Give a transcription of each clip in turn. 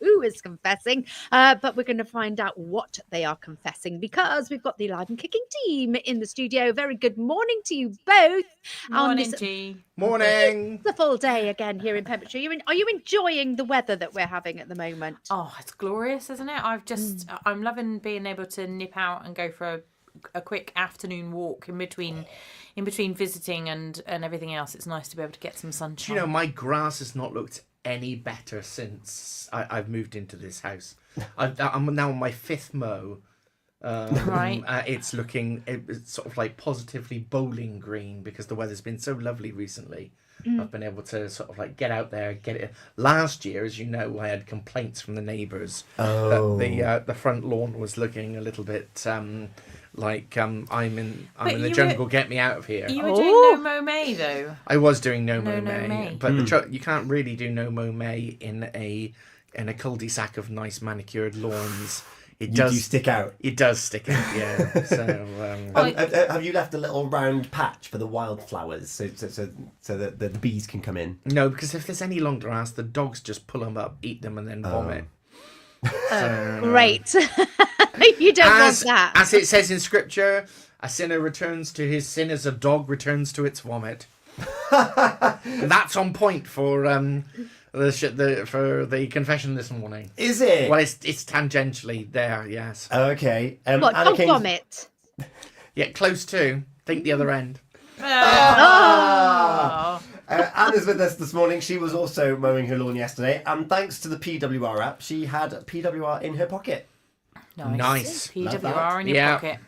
who is confessing, but we're going to find out what they are confessing because we've got the Alive and Kicking team in the studio. Very good morning to you both. Morning, G. Morning. It's a full day again here in Pembrokeshire. Are you enjoying the weather that we're having at the moment? Oh, it's glorious, isn't it? I'm loving being able to nip out and go for a quick afternoon walk in between visiting and everything else. It's nice to be able to get some sunshine. Do you know, my grass has not looked any better since I've moved into this house. I'm now on my fifth mow. Right. It's sort of like positively bowling green because the weather's been so lovely recently. I've been able to sort of like get out there, get it. Last year, as you know, I had complaints from the neighbours that the front lawn was looking a little bit like I'm in the jungle. Get me out of here. You were doing No Mow May though. I was doing No Mow May, May. but you can't really do No Mow May in a cul-de-sac of nice manicured lawns. It You do stick out. It does stick out, yeah. So, have you left a little round patch for the wildflowers so that the bees can come in? no, because if there's any long grass, the dogs just pull them up, eat them, and then vomit. Great. You don't want that. As it says in scripture, a sinner returns to his sin as a dog returns to its vomit. That's on point for the confession this morning. Is it? Well, it's tangentially there, yes. Okay. What, dog vomit? Yeah, close to. Think the other end. Anna's with us this morning. She was also mowing her lawn yesterday, and thanks to the PWR app, she had PWR in her pocket. Nice. PWR in your pocket.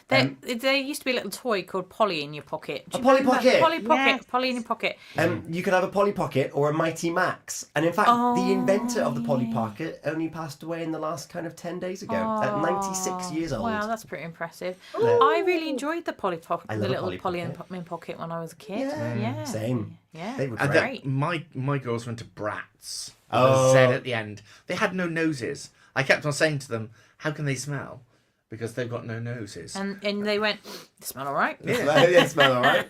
There used to be a little toy called Polly in your pocket. A Polly Pocket. Polly Pocket. Yes. Polly in your pocket. You could have a Polly Pocket or a Mighty Max. And in fact, the inventor of the Polly Pocket only passed away in the last kind of 10 days ago at 96 years old. Wow, that's pretty impressive. I really enjoyed the Polly Pocket, I the love a little Polly Polly Pocket. in Pocket when I was a kid. Yeah. Same. Yeah. They were And great. my girls went to Bratz. With a Z at the end. They had no noses. I kept on saying to them, how can they smell? Because they've got no noses. And they went, they smell all right. Yeah, smell all right.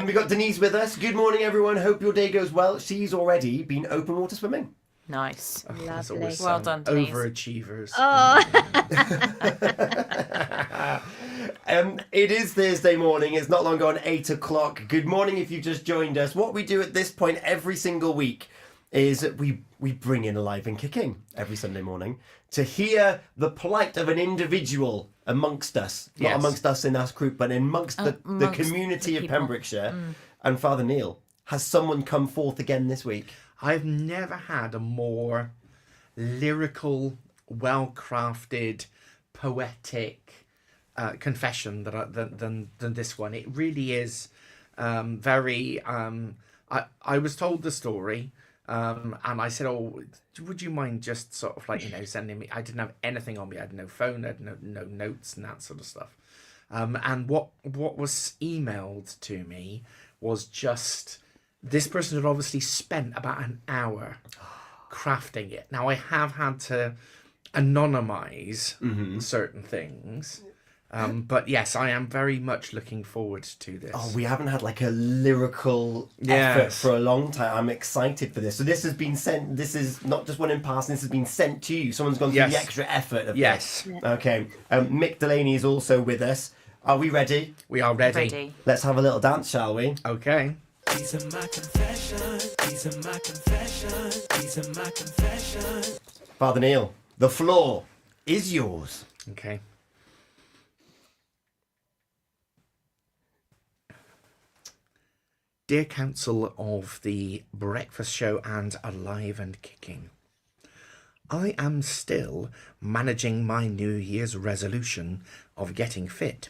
We got Denise with us. Good morning, everyone. Hope your day goes well. She's already been open water swimming. Nice. There's Lovely. always Well done, Denise. overachievers. It is Thursday morning. It's not long gone 8 o'clock. Good morning if you've just joined us. What we do at this point every single week is we bring in Alive and Kicking every Sunday morning to hear the plight of an individual amongst us. Not amongst us in our group, but amongst the community of Pembrokeshire. And Father Neil, has someone come forth again this week? I've never had a more lyrical, well-crafted, poetic confession than this one. It really is very... I was told the story, and I said, "Oh, would you mind just sort of like, sending me..." I didn't have anything on me. I had no phone. I had no notes and that sort of stuff. And what was emailed to me was just... This person had obviously spent about an hour crafting it. Now, I have had to anonymise certain things. But yes, I am very much looking forward to this. Oh, we haven't had like a lyrical effort for a long time. I'm excited for this. So this has been sent. This is not just one in passing. This has been sent to you. Someone's gone through the extra effort of this. Okay. Mick Delaney is also with us. Are we ready? We are ready. Let's have a little dance, shall we? Okay. These are my confessions. These are my confessions. These are my confessions. Father Neil, the floor is yours. Okay. Dear Council of the Breakfast Show and Alive and Kicking, I am still managing my New Year's resolution of getting fit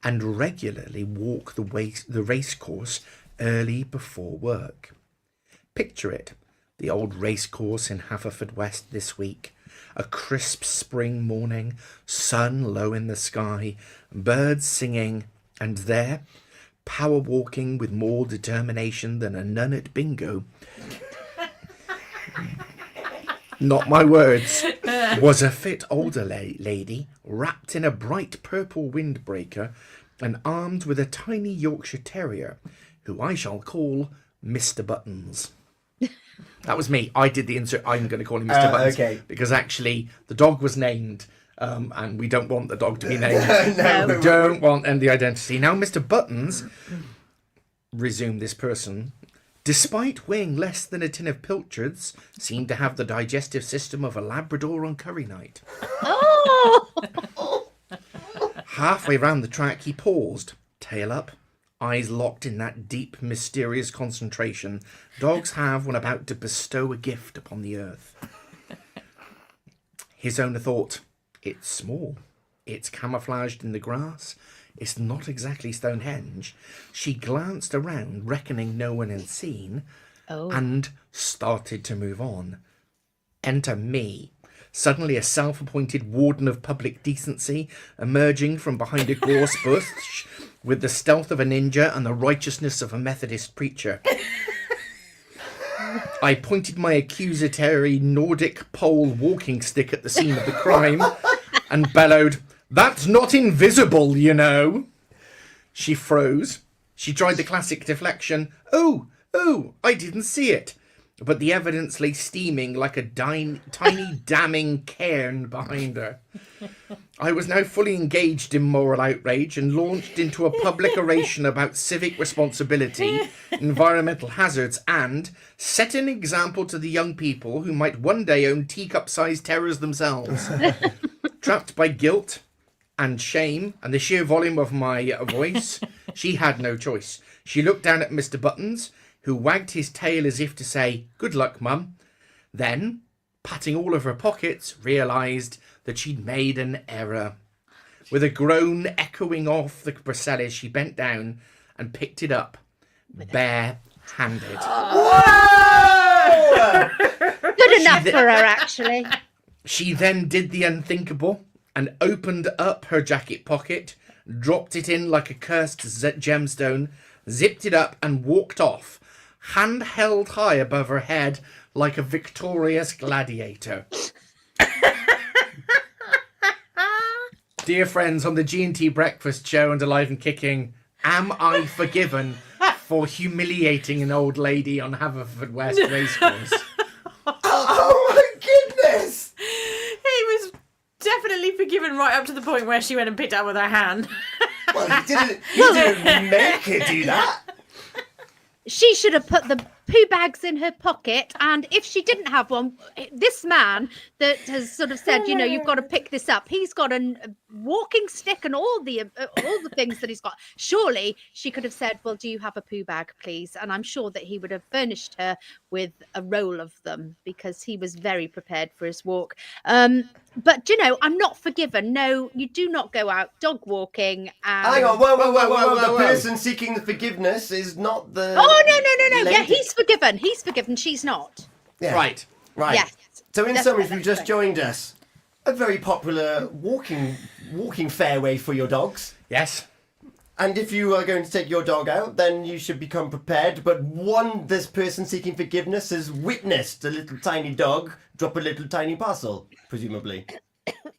and regularly walk the race course early before work. Picture it, the old race course in Haverfordwest this week, a crisp spring morning, sun low in the sky, birds singing, and there, power walking with more determination than a nun at bingo, not my words, was a fit older lady wrapped in a bright purple windbreaker and armed with a tiny Yorkshire Terrier, who I shall call Mr. Buttons. That was me. I did the insert. I'm going to call him Mr. Buttons. Okay. Because actually, the dog was named, and we don't want the dog to be named. No. We don't want the identity. Now, Mr. Buttons, resumed this person, despite weighing less than a tin of pilchards, seemed to have the digestive system of a Labrador on curry night. Oh, Halfway round the track, he paused, tail up, eyes locked in that deep, mysterious concentration dogs have when about to bestow a gift upon the earth. His owner thought, it's small, it's camouflaged in the grass, it's not exactly Stonehenge. She glanced around, reckoning no one had seen, and started to move on. Enter me. Suddenly a self-appointed warden of public decency, emerging from behind a gorse bush with the stealth of a ninja and the righteousness of a Methodist preacher. I pointed my accusatory Nordic pole walking stick at the scene of the crime and bellowed, "That's not invisible, you know." She froze. She tried the classic deflection. Oh, I didn't see it. But the evidence lay steaming like a tiny damning cairn behind her. I was now fully engaged in moral outrage and launched into a public oration about civic responsibility, environmental hazards, and set an example to the young people who might one day own teacup-sized terrors themselves. Trapped by guilt and shame and the sheer volume of my voice, she had no choice. She looked down at Mr. Buttons, who wagged his tail as if to say, "Good luck, Mum." Then, patting all of her pockets, realised that she'd made an error. With a groan echoing off the Briselis, she bent down and picked it up, bare-handed. good enough for her, actually. She then did the unthinkable and opened up her jacket pocket, dropped it in like a cursed gemstone, zipped it up and walked off, hand held high above her head like a victorious gladiator. Dear friends, on the G&T Breakfast Show and Alive and Kicking, am I forgiven for humiliating an old lady on Haverfordwest Racecourse? Oh my goodness! He was definitely forgiven right up to the point where she went and picked it up with her hand. Well, he didn't make her do that. She should have put the poo bags in her pocket, and if she didn't have one, this man that has sort of said, you know, you've got to pick this up, he's got a walking stick and all the things that he's got. Surely she could have said, well, do you have a poo bag, please? And I'm sure that he would have furnished her with a roll of them, because he was very prepared for his walk. But, you know, I'm not forgiven. No, you do not go out dog walking. And... Hang on, whoa. The person seeking the forgiveness is not the... Oh, no. Yeah, lady. he's forgiven. He's forgiven. She's not. Yeah. Right. Yes. So in That's summary, what if you've I'm just saying. joined us, a very popular walking fairway for your dogs. Yes. And if you are going to take your dog out, then you should become prepared. But this person seeking forgiveness has witnessed a little tiny dog drop a little tiny parcel, presumably.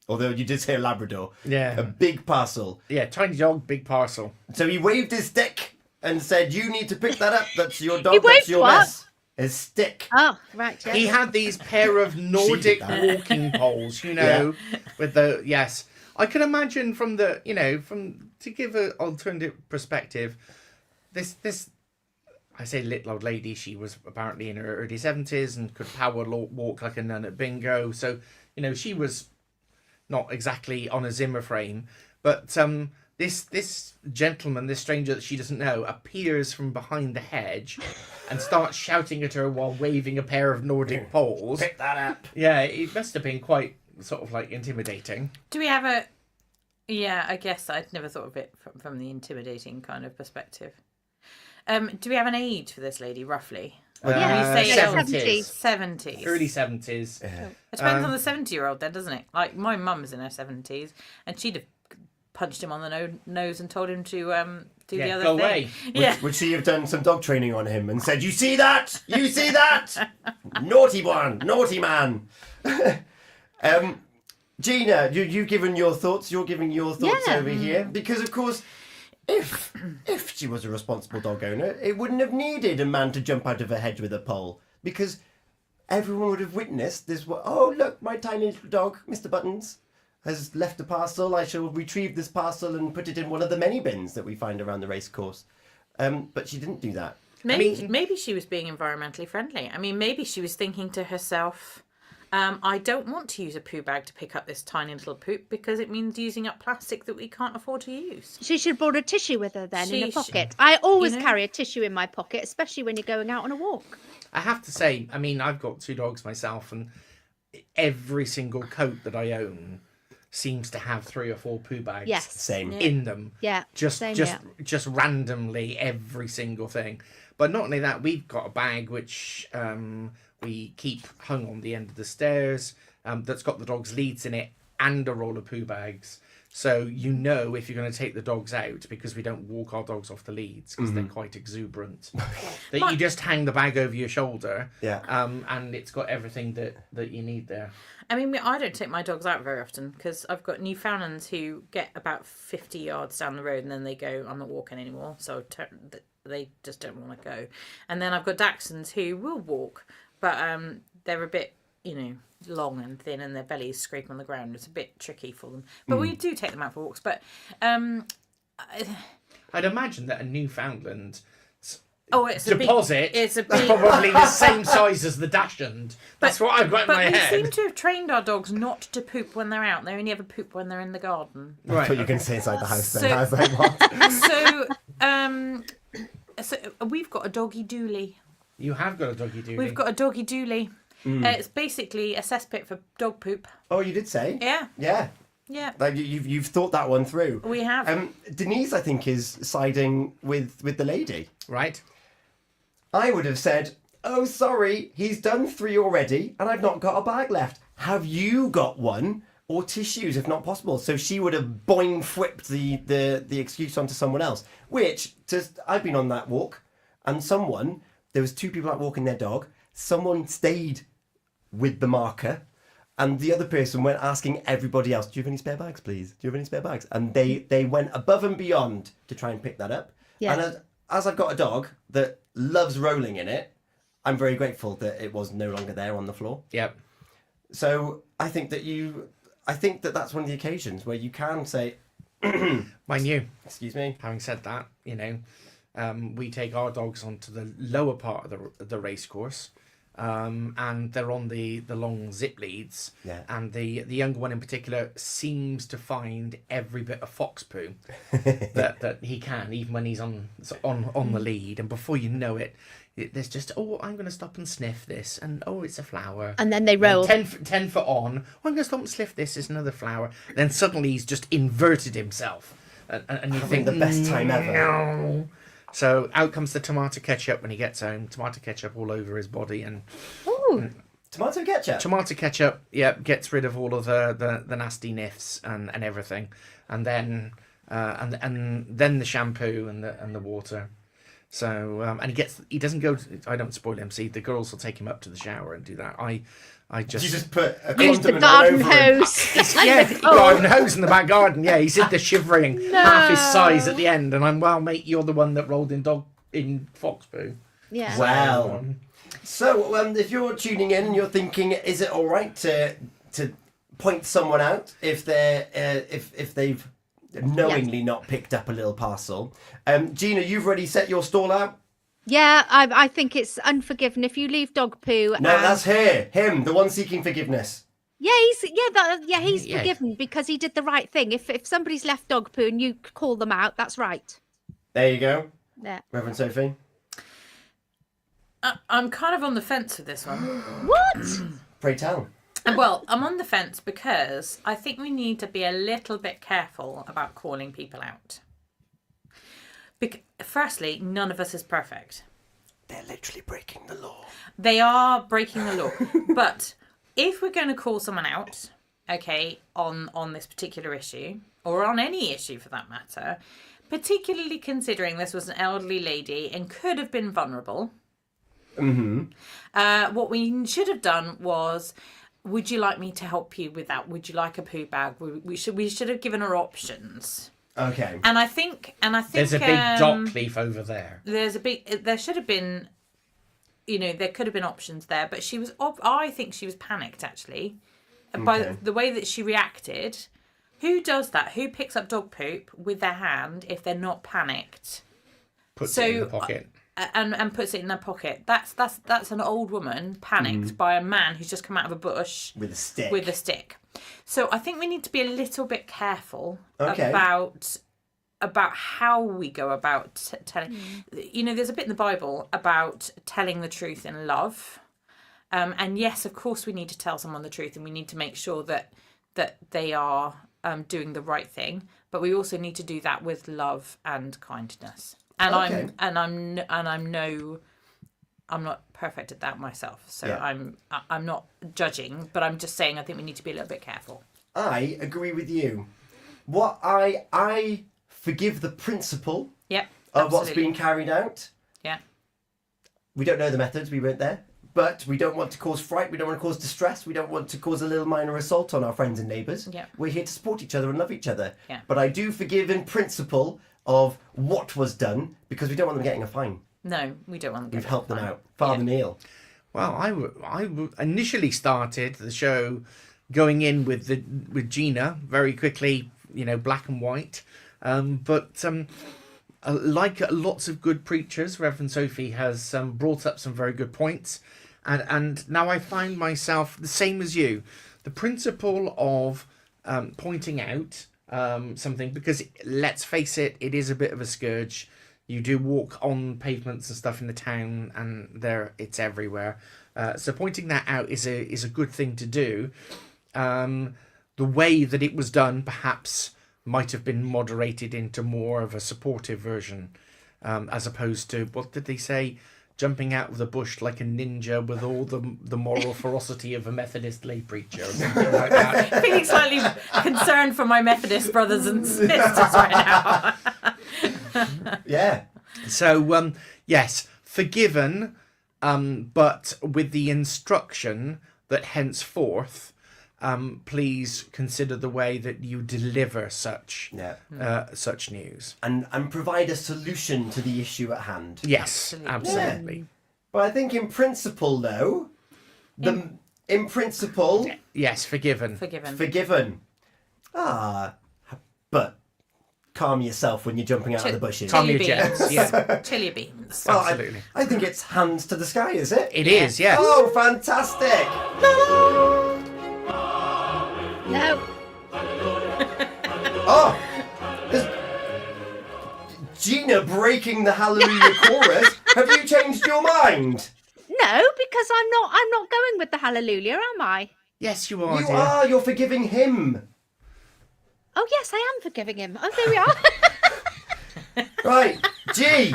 Although you did say a Labrador. Yeah. A big parcel. Yeah, tiny dog, big parcel. So he waved his stick and said, "You need to pick that up. That's your dog. He That's waved your what? mess." His stick. Oh, right. Yeah. He had these pair of Nordic She did that. walking poles, you know, with the, yes. I can imagine from the, you know, to give an alternative perspective, this, I say little old lady, she was apparently in her early 70s and could power walk like a nun at bingo. So, you know, she was not exactly on a Zimmer frame, but this gentleman, this stranger that she doesn't know, appears from behind the hedge and starts shouting at her while waving a pair of Nordic poles. Pick that up. Yeah, it must have been quite sort of like intimidating. Do we have a... Yeah, I guess I'd never thought of it from the intimidating kind of perspective. Do we have an age for this lady, roughly? Yeah, we say 70s. 70s. Early 70s. It depends on the 70-year-old then, doesn't it? Like, my mum's in her 70s, and she'd have punched him on the nose and told him to do the other go thing. away. Yeah. Would she have done some dog training on him and said, "You see that? You see that? Naughty one, naughty man." Gina, you've given your thoughts. You're giving your thoughts over here because, of course, if she was a responsible dog owner, it wouldn't have needed a man to jump out of a hedge with a pole. because everyone would have witnessed this. Oh, look, my tiny little dog, Mr. Buttons, has left a parcel. I shall retrieve this parcel and put it in one of the many bins that we find around the race course. But she didn't do that. Maybe she was being environmentally friendly. I mean, maybe she was thinking to herself, I don't want to use a poo bag to pick up this tiny little poop because it means using up plastic that we can't afford to use. She should have brought a tissue with her then in She a sh- pocket. I always you know? carry a tissue in my pocket, especially when you're going out on a walk. I have to say, I mean, I've got 2 dogs myself, and every single coat that I own seems to have 3 or 4 poo bags Yes. Same. in them. Yeah. Just same just here. just randomly every single thing. But not only that, we've got a bag which we keep hung on the end of the stairs, that's got the dog's leads in it and a roll of poo bags. So you know if you're going to take the dogs out, because we don't walk our dogs off the leads because they're quite exuberant, that you just hang the bag over your shoulder, Yeah. and it's got everything that you need there. I mean, I don't take my dogs out very often because I've got Newfoundlands who get about 50 yards down the road and then they go, I'm not walking anymore. So they just don't want to go. And then I've got Dachshunds who will walk, but they're a bit, long and thin and their bellies scrape on the ground. It's a bit tricky for them. But we do take them out for walks. But I'd imagine that a Newfoundland it's deposit it's a that's big. probably the same size as the Dachshund. That's what I've got in But my we head. seem to have trained our dogs not to poop when they're out. They only ever poop when they're in the garden. I thought you were going to say inside the house then. So- I was like, what? So we've got a doggy dooley. You have got a doggy dooley. We've got a doggy dooley. It's basically a cesspit for dog poop. Oh, you did say? Yeah, Yeah. yeah, Like you've thought that one through. we have. Denise, I think, is siding with the lady. right. I would have said, oh, sorry, he's done 3 already and I've not got a bag left. Have you got one? Or tissues, if not possible. So she would have whipped the excuse onto someone else. Which, I've been on that walk and there was 2 people out walking their dog. Someone stayed with the marker and the other person went asking everybody else, do you have any spare bags, please? Do you have any spare bags? And they went above and beyond to try and pick that up. Yeah. And as I've got a dog that loves rolling in it, I'm very grateful that it was no longer there on the floor. Yep. So I think that that's one of the occasions where you can say, Mind you, excuse me. having said that, we take our dogs onto the lower part of the race course, and they're on the long zip leads. Yeah. And the younger one in particular seems to find every bit of fox poo that he can, even when he's on the lead. And before you know it, there's just, oh, I'm going to stop and sniff this, and oh, it's a flower. And then they roll. 10 foot on, oh, I'm going to stop and sniff this, it's another flower. Then suddenly he's just inverted himself. And you think, the best time ever. "No." So out comes the tomato ketchup when he gets home. Tomato ketchup all over his body. And Ooh. Tomato ketchup. tomato ketchup, gets rid of all of the nasty nifs and everything. And then then the shampoo and the water. So and he doesn't go. I don't spoil him. See, the girls will take him up to the shower and do that. I Did you just just put a Use the condiment garden all over him? hose. yeah, garden hose in the back garden. Yeah, he's in the shivering half his size at the end, and I'm well, mate. You're the one that rolled in fox poo. Yeah. Well, so if you're tuning in and you're thinking, is it all right to point someone out if they've knowingly not picked up a little parcel? Gina, you've already set your stall out. Yeah, I think it's unforgiven if you leave dog poo. No, that's him, the one seeking forgiveness. Yeah, he's Yeah. forgiven because he did the right thing. If somebody's left dog poo and you call them out, that's right. There you go, Yeah. Reverend Sophie. I'm kind of on the fence with this one. What? Pray tell. Well, I'm on the fence because I think we need to be a little bit careful about calling people out. Firstly, none of us is perfect. They're literally breaking the law. They are breaking the law. But if we're going to call someone out, okay, on this particular issue, or on any issue for that matter, particularly considering this was an elderly lady and could have been vulnerable, what we should have done was, would you like me to help you with that? Would you like a poo bag? We should have given her options. Okay. And I think There's a big dock leaf over there. there should have been you know, there could have been options there, but she was. I think she was panicked actually, by Okay. the way that she reacted. Who does that? Who picks up dog poop with their hand if they're not panicked? Puts it in the pocket. And puts it in their pocket. That's an old woman panicked by a man who's just come out of a bush With a stick. with a stick. So I think we need to be a little bit careful Okay. about how we go about telling. You know, there's a bit in the Bible about telling the truth in love, and yes, of course, we need to tell someone the truth, and we need to make sure that they are doing the right thing. But we also need to do that with love and kindness. And Okay. I'm not perfect at that myself, so Yeah. I'm not judging, but I'm just saying I think we need to be a little bit careful. I agree with you. What I forgive the principle Yep. of what's absolutely. being carried out. Yeah. We don't know the methods, we weren't there. But we don't want to cause fright, we don't want to cause distress, we don't want to cause a little minor assault on our friends and neighbours. Yeah. We're here to support each other and love each other. Yeah. But I do forgive in principle of what was done because we don't want them getting a fine. No, we don't want them. We've helped them out. Father Neil. Well, I initially started the show going in with Gina very quickly, you know, black and white. But like lots of good preachers, Reverend Sophie has brought up some very good points. And now I find myself the same as you. The principle of pointing out something, because let's face it, it is a bit of a scourge. You do walk on pavements and stuff in the town, and it's everywhere. So pointing that out is a good thing to do. The way that it was done perhaps might have been moderated into more of a supportive version, as opposed to, what did they say? Jumping out of the bush like a ninja with all the moral ferocity of a Methodist lay preacher or something like that. Feeling slightly concerned for my Methodist brothers and sisters right now. Yeah. So, yes, forgiven, but with the instruction that henceforth, please consider the way that you deliver such news. And provide a solution to the issue at hand. Yes, Absolutely. absolutely. But I think in principle, though, in principle, Yes, forgiven. Forgiven. But calm yourself when you're jumping out of the bushes. Calm Chili your jets, beans. yeah. Chili beans. Oh, Absolutely. I think it's hands to the sky, is it? It is, yes. Oh, fantastic! No. Oh, there's Gina breaking the Hallelujah chorus. Have you changed your mind? No, because I'm not going with the hallelujah, am I? Yes, you are, You dear. are. You're forgiving him. Oh yes, I am forgiving him. Oh, there we are. Right, G.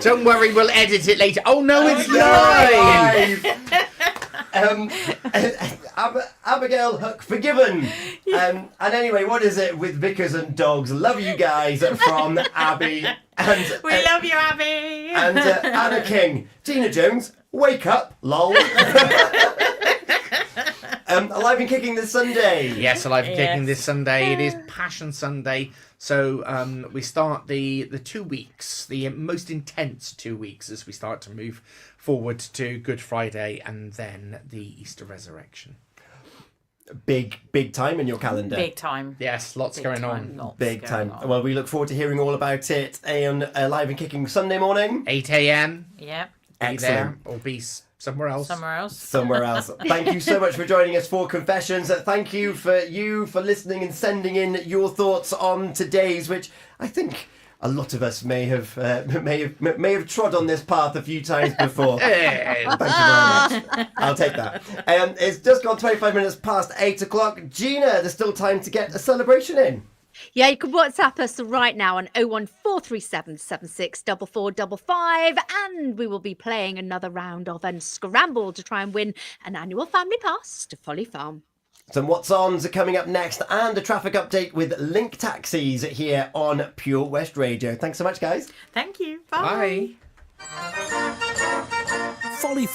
Don't worry, we'll edit it later. Oh no, it's live! Abigail Hook, forgiven. And anyway, what is it with Vickers and dogs? Love you guys from Abby and We love you, Abby. and Anna King. Gina Jones, wake up, lol. Alive and Kicking this Sunday. Yes, Alive and Kicking Yes. this Sunday. It is Passion Sunday. So we start the 2 weeks, the most intense 2 weeks as we start to move forward to Good Friday and then the Easter Resurrection. Big time in your calendar. Big time. Yes, lots Big going time, on. lots Big going time. on. Well, we look forward to hearing all about it on Alive and Kicking Sunday morning. 8 a.m. Yeah. Be there Excellent. or be somewhere else. Somewhere else. Somewhere else. Thank you so much for joining us for Confessions. Thank you for listening and sending in your thoughts on today's, which I think a lot of us may have trod on this path a few times before. Hey. Thank you very much. I'll take that. It's just gone 25 minutes past 8 o'clock. Gina, there's still time to get a celebration in. Yeah, you can WhatsApp us right now on 01437 764455, and we will be playing another round of Unscramble to try and win an annual family pass to Folly Farm. Some What's Ons are coming up next, and a traffic update with Link Taxis here on Pure West Radio. Thanks so much, guys. Thank you. Bye. Folly